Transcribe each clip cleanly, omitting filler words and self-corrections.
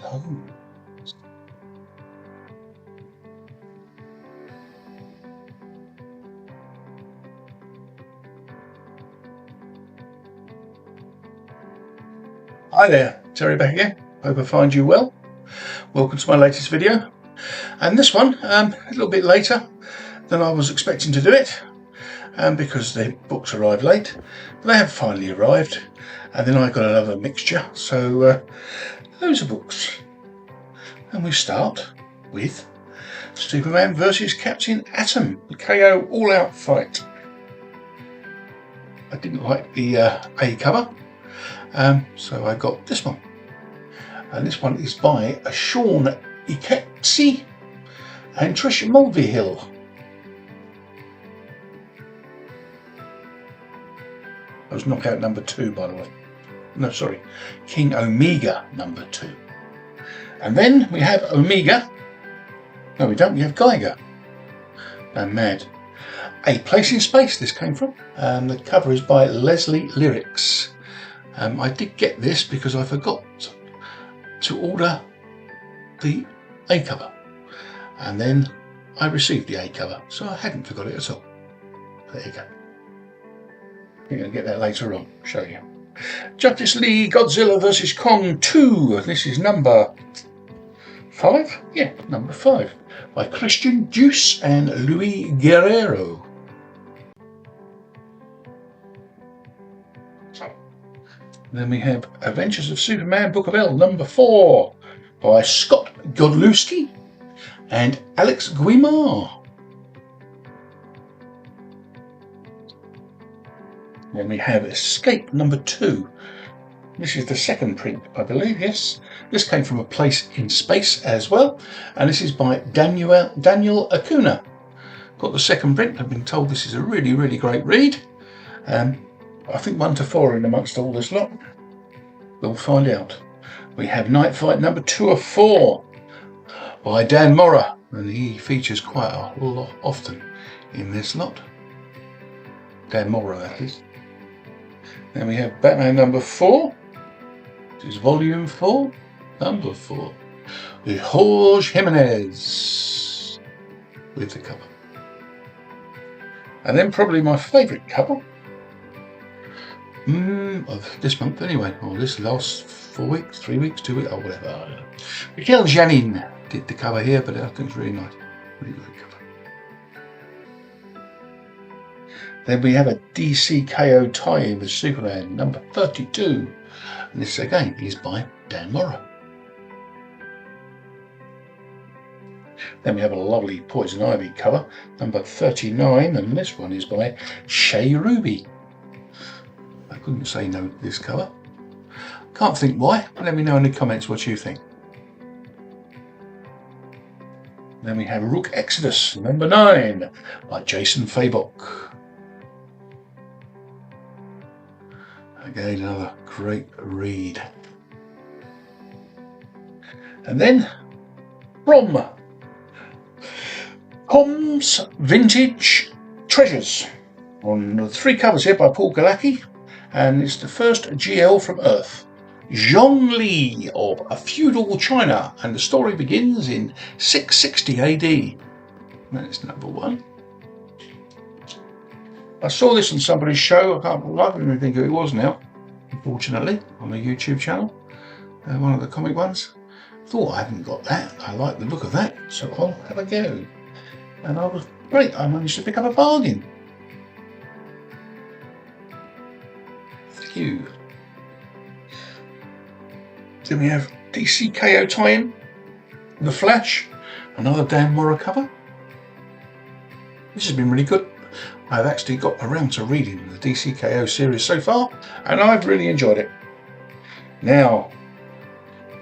home. Hi there, Terry back again. Hope I find you well. Welcome to my latest video. And this one, a little bit later than I was expecting to do it, because the books arrived late. But they have finally arrived, and then I got another mixture. So those are books. And we start with Superman versus Captain Atom, the KO all-out fight. I didn't like the A cover. So I got this one, and this one is by Sean Iketsi and Trish Mulvihill. That was Knockout number 2, by the way. No, sorry, King Omega number 2. And then we have Omega. No, we don't. We have Geiger. I'm mad. A Place in Space. This came from. The cover is by Leslie Lyrics. I did get this because I forgot to order the A cover, and then I received the A cover, so I hadn't forgot it at all. There you go. I'm going to get that later on, show you. Justice League Godzilla vs. Kong 2. This is number 5? Yeah, number 5. By Christian Juice and Luis Guerrero. Then we have Adventures of Superman Book of L number 4 by Scott Godlewski and Alex Guimard. Then we have Escape number 2. This is the second print, I believe, yes. This came from A Place in Space as well, and this is by Daniel Acuna. Got the second print. I've been told this is a really, really great read. I think 1 to 4 in amongst all this lot. We'll find out. We have Night Fight number 2 of 4 by Dan Mora, and he features quite a lot often in this lot. Dan Mora, that is. Then we have Batman number 4. This is volume 4, number 4, with Jorge Jimenez with the cover. And then probably my favourite cover of this month anyway, or this last 4 weeks, 3 weeks, 2 weeks, or whatever. I don't know. Michael Janin did the cover here, but I think it's really nice. Really good cover. Then we have a DC KO tie-in with Superman, number 32. And this again is by Dan Mora. Then we have a lovely Poison Ivy cover, number 39, and this one is by Shay Ruby. I couldn't say no to this cover. Can't think why. Let me know in the comments what you think. Then we have Rook Exodus, number 9, by Jason Fabok. Again, another great read. And then from Tom's Vintage Treasures, on the 3 covers here by Paul Galacki, and it's the first GL from Earth, Zhongli of a feudal China, and the story begins in 660 AD. That's number 1. I saw this on somebody's show. I don't even think who it was now, unfortunately, on the YouTube channel, one of the comic ones. Thought I hadn't got that. I like the look of that, so I'll have a go. And I was great. I managed to pick up a bargain. Phew. Then we have DC KO tie-in, The Flash, another Dan Mora cover. This has been really good. I've actually got around to reading the DC KO series so far, and I've really enjoyed it. Now,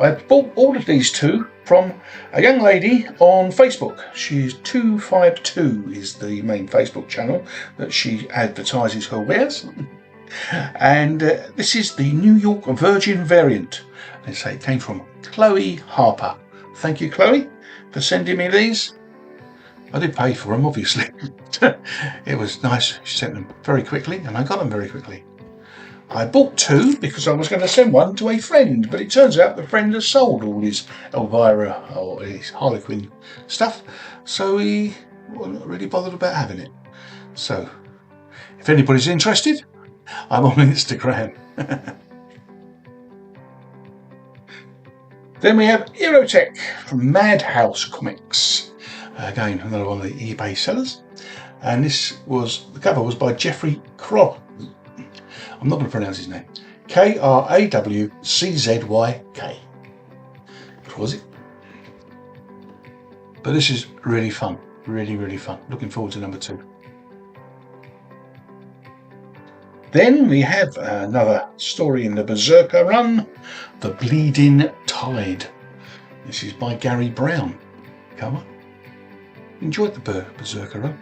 I bought all of these 2 from a young lady on Facebook. She's 252 is the main Facebook channel that she advertises her wares. And this is the New York Virgin variant. They say it came from Chloe Harper. Thank you, Chloe, for sending me these. I did pay for them, obviously. It was nice. She sent them very quickly, and I got them very quickly. I bought 2 because I was going to send one to a friend, but it turns out the friend has sold all his Elvira or his Harlequin stuff, so he wasn't really bothered about having it. So, if anybody's interested, I'm on Instagram. Then we have Erotech from Madhouse Comics. Again, another one of the eBay sellers. And the cover was by Jeffrey Crow. I'm not going to pronounce his name. Krawczyk. Crosby. But this is really fun. Really, really fun. Looking forward to number 2. Then we have another story in the Berserker run, The Bleeding Tide. This is by Gary Brown. Cover. Enjoyed the Berserker run.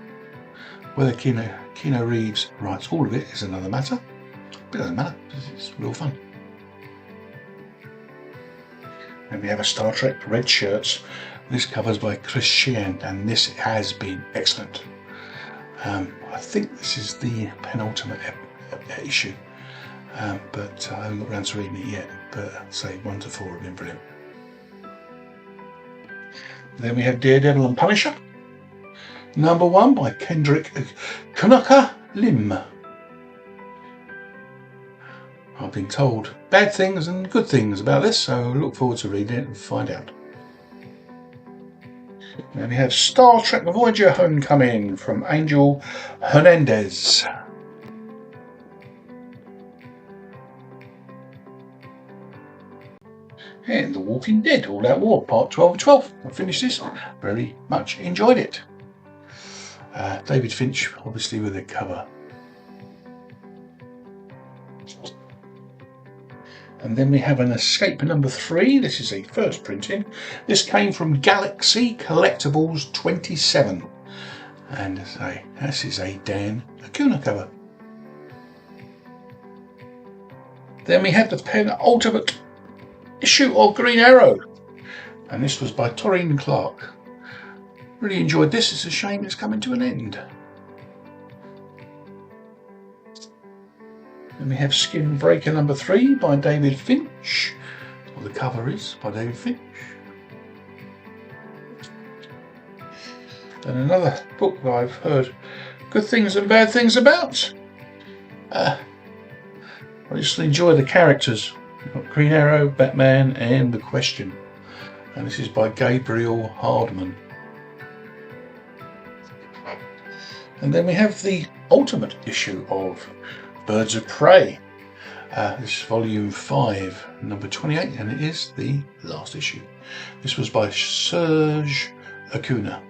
Whether Keanu Reeves writes all of it is another matter. But it doesn't matter, it's real fun. And we have a Star Trek Red Shirts. This cover's by Chris Sheehan, and this has been excellent. I think this is the penultimate issue, but I haven't got around to reading it yet. But I'd say 1 to 4 have been brilliant. Then we have Daredevil and Punisher. Number 1 by Kendrick Kanaka Lim. I've been told bad things and good things about this, so I look forward to reading it and find out. Then we have Star Trek Voyager Homecoming from Angel Hernandez. And The Walking Dead All Out War Part 12 of 12. I finished this, very much enjoyed it. David Finch, obviously, with the cover. And then we have an Escape number 3. This is a first printing. This came from Galaxy Collectibles 27. And this is a Dan Acuna cover. Then we have the penultimate issue of Green Arrow. And this was by Toreen Clark. Really enjoyed this. It's a shame it's coming to an end. Then we have Skin Breaker number 3 by David Finch. Well, the cover is by David Finch. And another book that I've heard good things and bad things about. I just enjoy the characters. We've got Green Arrow, Batman, and The Question. And this is by Gabriel Hardman. And then we have the ultimate issue of Birds of Prey. This is volume 5, number 28, and it is the last issue. This was by Serge Acuna.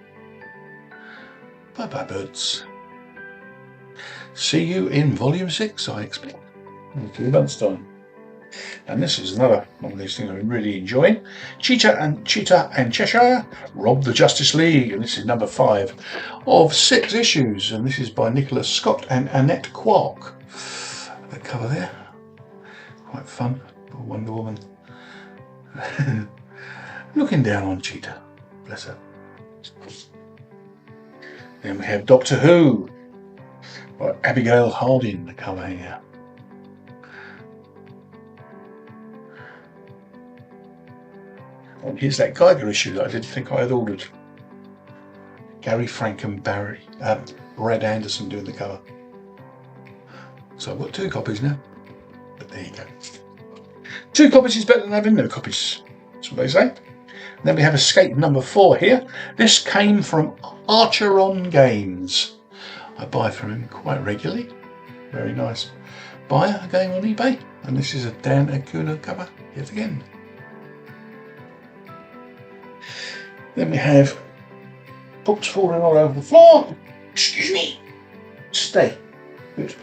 Bye bye, birds. See you in volume 6, I expect, in 2 months' time. And this is another one of these things I'm really enjoying. Cheetah and Cheshire Rob the Justice League, and this is number 5 of 6 issues, and this is by Nicholas Scott and Annette Quark. The cover there, quite fun. Wonder Woman looking down on Cheetah, bless her. Then we have Doctor Who by Abigail Harding, the cover here. Oh, here's that Geiger issue that I didn't think I had ordered. Gary Frank and Brad Anderson doing the cover. So I've got 2 copies now. But there you go. 2 copies is better than having no copies. That's what they say. And then we have Escape number 4 here. This came from Archeron Games. I buy from him quite regularly. Very nice buyer going on eBay. And this is a Dan Acuna cover yet again. Then we have books falling all over the floor. Excuse me. Stay. Good.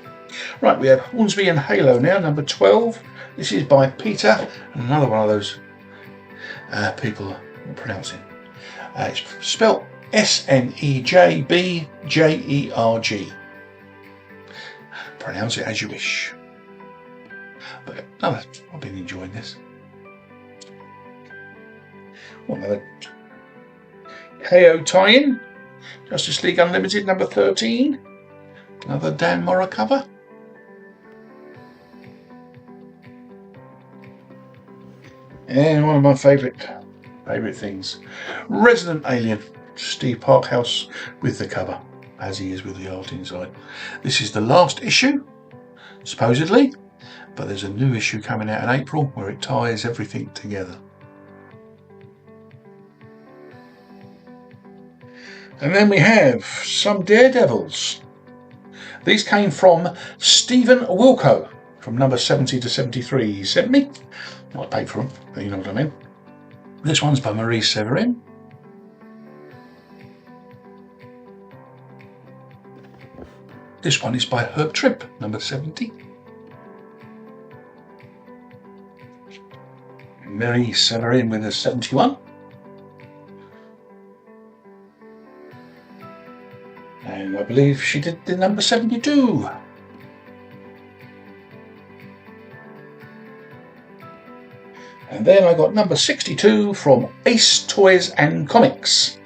Right, we have Hornsby and Halo now, number 12. This is by Peter, and another one of those people are pronouncing. It's spelt Snejbjerg. Pronounce it as you wish. But I've been enjoying this. Another KO tie-in. Justice League Unlimited number 13. Another Dan Morrow cover. And one of my favourite things, Resident Alien, Steve Parkhouse with the cover, as he is with the art inside. This is the last issue, supposedly, but there's a new issue coming out in April where it ties everything together. And then we have some Daredevils. These came from Stephen Wilco from number 70 to 73. He sent me. I paid for them, but you know what I mean. This one's by Marie Severin. This one is by Herb Tripp, number 70. Marie Severin with a 71. And I believe she did the number 72. And then I got number 62 from Ace Toys and Comics.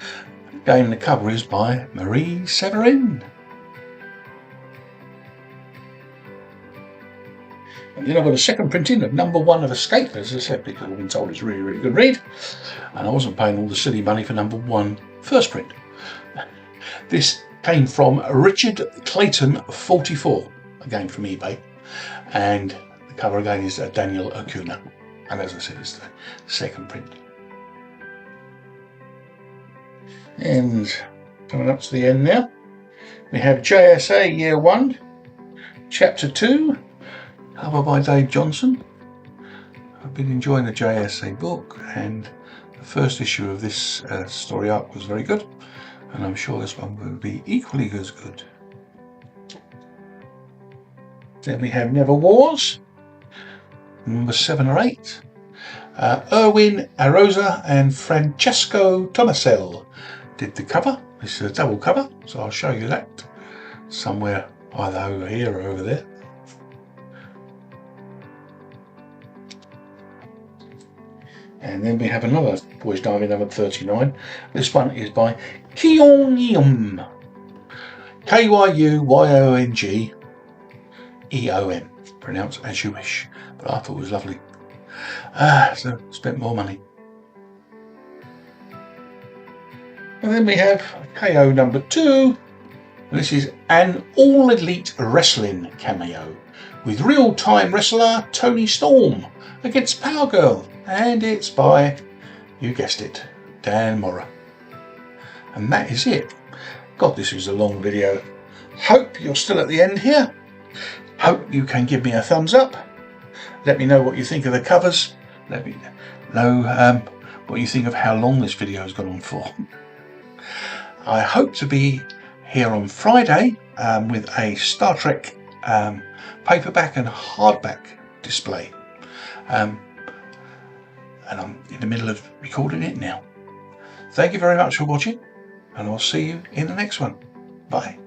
Again, the cover is by Marie Severin. And then I've got a second printing of number 1 of Escape, as I said, because I've been told it's a really, really good read. And I wasn't paying all the silly money for number 1 first print. This came from Richard Clayton 44, again from eBay. And the cover again is Daniel Acuna. And as I said, it's the second print. And coming up to the end now, we have JSA Year 1, Chapter 2, cover by Dave Johnson. I've been enjoying the JSA book, and the first issue of this story arc was very good, and I'm sure this one will be equally as good. Then we have Never Wars, number 7 or 8. Erwin Arosa and Francesco Tomasel did the cover. This is a double cover, so I'll show you that somewhere either over here or over there. And then we have another Boys Diary number 39. This one is by Kyung-eom. Kyung-eom. Pronounce as you wish. But I thought it was lovely. So spent more money. And then we have KO number 2. This is an all-elite wrestling cameo with real-time wrestler Tony Storm against Power Girl. And it's by, you guessed it, Dan Mora. And that is it. God, this was a long video. Hope you're still at the end here. Hope you can give me a thumbs up. Let me know what you think of the covers. Let me know what you think of how long this video has gone on for. I hope to be here on Friday with a Star Trek paperback and hardback display. And I'm in the middle of recording it now. Thank you very much for watching, and I'll see you in the next one. Bye.